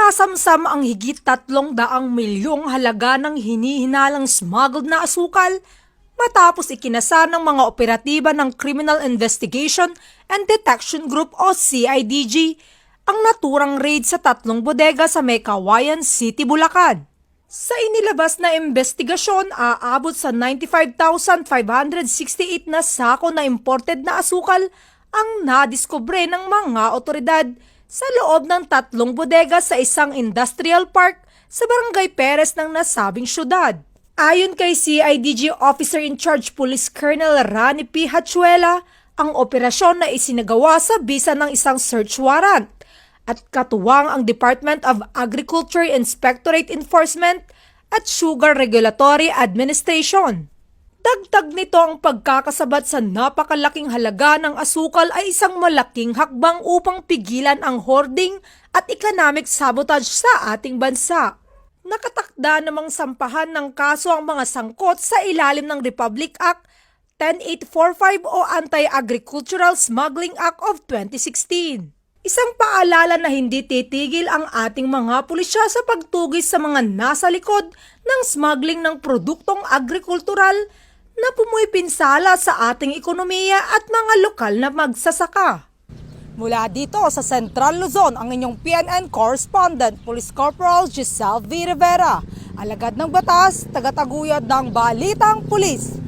Nasamsam ang higit 300 milyong halaga ng hinihinalang smuggled na asukal matapos ikinasa ng mga operatiba ng Criminal Investigation and Detection Group o CIDG ang naturang raid sa 3 bodega sa may Cauayan City, Bulacan. Sa inilabas na investigasyon, aabot sa 95,568 na sako na imported na asukal ang nadiskubre ng mga otoridad sa loob ng 3 bodega sa isang industrial park sa Barangay Perez ng nasabing syudad. Ayon kay CIDG Officer in Charge Police Colonel Rani P. Hachuela, ang operasyon na isinagawa sa bisa ng isang search warrant at katuwang ang Department of Agriculture Inspectorate Enforcement at Sugar Regulatory Administration. Dagdag nito ang pagkakasabat sa napakalaking halaga ng asukal ay isang malaking hakbang upang pigilan ang hoarding at economic sabotage sa ating bansa. Nakatakda namang sampahan ng kaso ang mga sangkot sa ilalim ng Republic Act 10845 o Anti-Agricultural Smuggling Act of 2016. Isang paalala na hindi titigil ang ating mga pulisya sa pagtugis sa mga nasa likod ng smuggling ng produktong agrikultural na pumupinsala sa ating ekonomiya at mga lokal na magsasaka. Mula dito sa Central Luzon, ang inyong PNN correspondent, Police Corporal Giselle V. Rivera, alagad ng batas, tagataguyod ng Balitang Pulis.